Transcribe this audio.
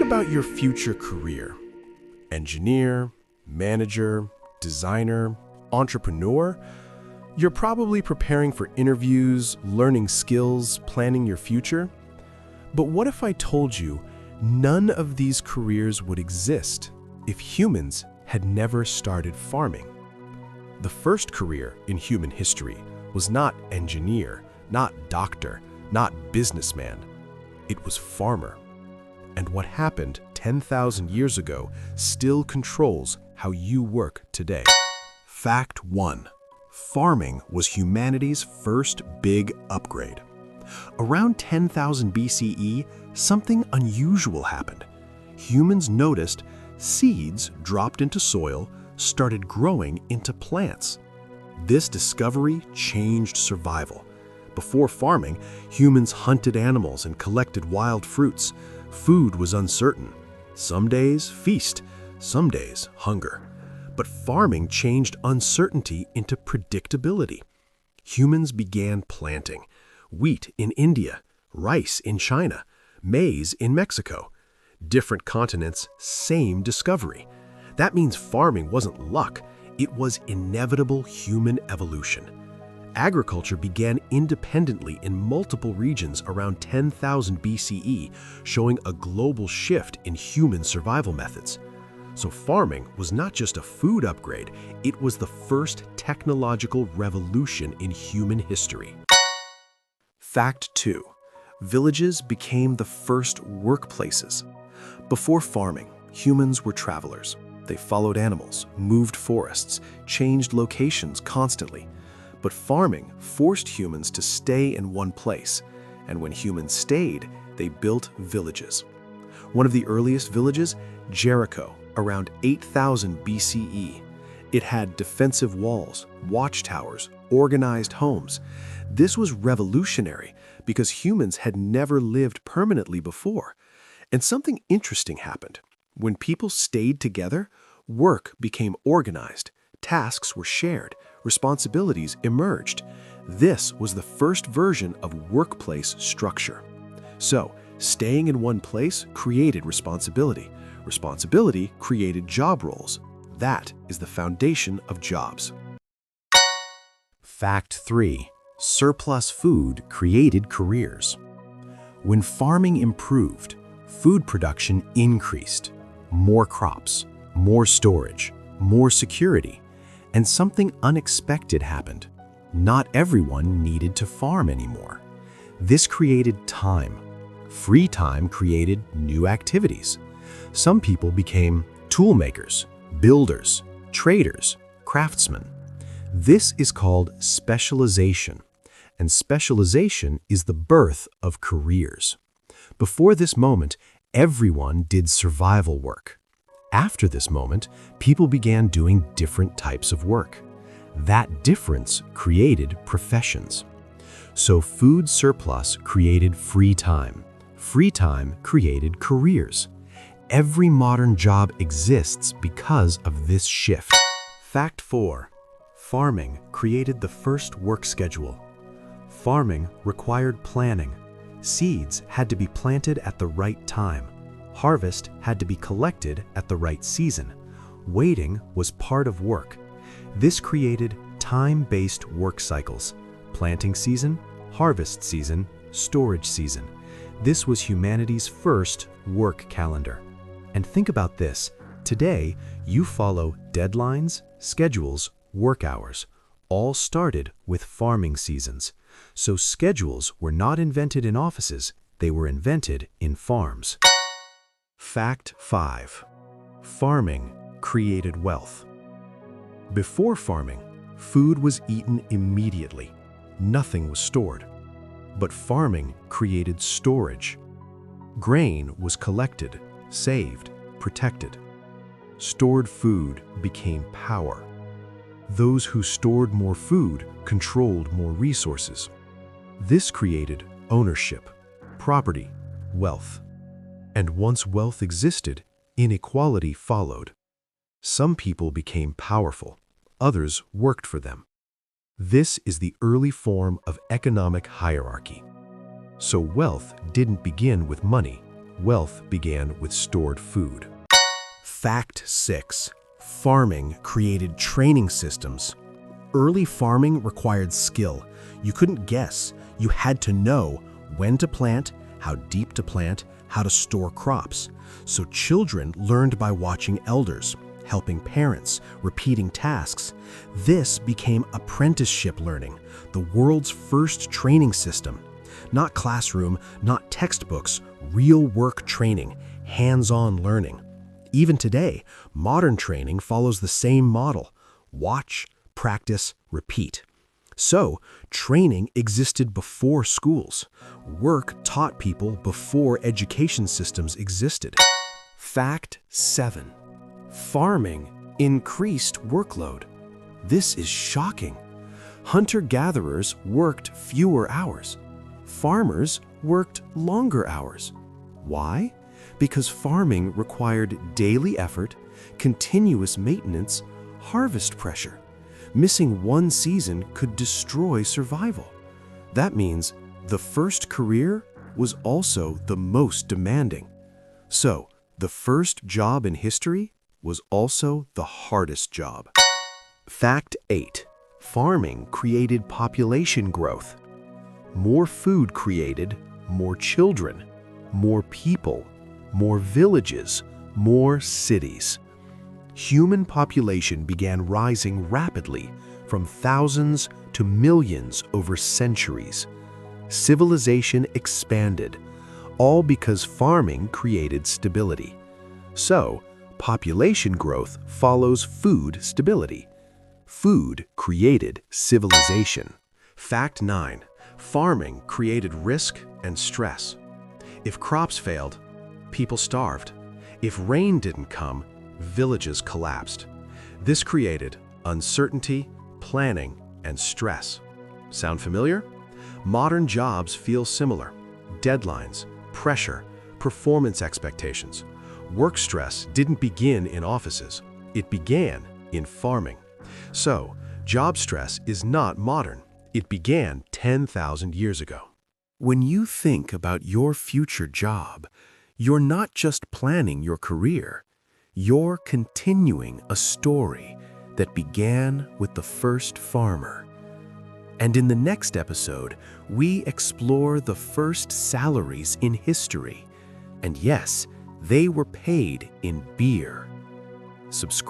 about your future career? Engineer, manager, designer, entrepreneur? You're probably preparing for interviews, learning skills, planning your future. But what if I told you none of these careers would exist if humans had never started farming? The first career in human history was not engineer, not doctor, not businessman. It was farmer. And what happened 10,000 years ago still controls how you work today. Fact 1. Farming was humanity's first big upgrade. Around 10,000 BCE, something unusual happened. Humans noticed seeds dropped into soil started growing into plants. This discovery changed survival. Before farming, humans hunted animals and collected wild fruits. Food was uncertain. Some days, feast. Some days, hunger. But farming changed uncertainty into predictability. Humans began planting. Wheat in India, rice in China, maize in Mexico. Different continents, same discovery. That means farming wasn't luck, it was inevitable human evolution. Agriculture began independently in multiple regions around 10,000 BCE, showing a global shift in human survival methods. So farming was not just a food upgrade, it was the first technological revolution in human history. Fact 2. Villages became the first workplaces. Before farming, humans were travelers. They followed animals, moved forests, changed locations constantly. But farming forced humans to stay in one place, and when humans stayed, they built villages. One of the earliest villages, Jericho, around 8,000 BCE. It had defensive walls, watchtowers, organized homes. This was revolutionary because humans had never lived permanently before. And something interesting happened. When people stayed together, work became organized, tasks were shared, responsibilities emerged. This was the first version of workplace structure. So, staying in one place created responsibility. Responsibility created job roles. That is the foundation of jobs. Fact 3. Surplus food created careers. When farming improved, food production increased. More crops, more storage, more security. And something unexpected happened. Not everyone needed to farm anymore. This created time. Free time created new activities. Some people became toolmakers, builders, traders, craftsmen. This is called specialization, and specialization is the birth of careers. Before this moment, everyone did survival work. After this moment, people began doing different types of work. That difference created professions. So food surplus created free time. Free time created careers. Every modern job exists because of this shift. Fact 4. Farming created the first work schedule. Farming required planning. Seeds had to be planted at the right time. Harvest had to be collected at the right season. Waiting was part of work. This created time-based work cycles. Planting season, harvest season, storage season. This was humanity's first work calendar. And think about this. Today, you follow deadlines, schedules, work hours. All started with farming seasons. So schedules were not invented in offices, they were invented in farms. Fact 5. Farming created wealth. Before farming, food was eaten immediately. Nothing was stored. But farming created storage. Grain was collected, saved, protected. Stored food became power. Those who stored more food controlled more resources. This created ownership, property, wealth. And once wealth existed, inequality followed. Some people became powerful, others worked for them. This is the early form of economic hierarchy. So wealth didn't begin with money, wealth began with stored food. Fact 6. Farming created training systems. Early farming required skill. You couldn't guess. You had to know when to plant, how deep to plant, how to store crops. So children learned by watching elders, helping parents, repeating tasks. This became apprenticeship learning, the world's first training system. Not classroom, not textbooks, real work training, hands-on learning. Even today, modern training follows the same model: watch, practice, repeat. So, training existed before schools. Work taught people before education systems existed. Fact 7. Farming increased workload. This is shocking. Hunter-gatherers worked fewer hours. Farmers worked longer hours. Why? Because farming required daily effort, continuous maintenance, harvest pressure. Missing one season could destroy survival. That means the first career was also the most demanding. So, the first job in history was also the hardest job. Fact 8. Farming created population growth. More food created more children, more people, more villages, more cities. Human population began rising rapidly from thousands to millions over centuries. Civilization expanded, all because farming created stability. So, population growth follows food stability. Food created civilization. Fact 9. Farming created risk and stress. If crops failed, people starved. If rain didn't come, villages collapsed. This created uncertainty, planning, and stress. Sound familiar? Modern jobs feel similar. Deadlines, pressure, performance expectations. Work stress didn't begin in offices. It began in farming. So, job stress is not modern. It began 10,000 years ago. When you think about your future job, you're not just planning your career. You're continuing a story that began with the first farmer. And in the next episode, we explore the first salaries in history. And yes, they were paid in beer. Subscribe.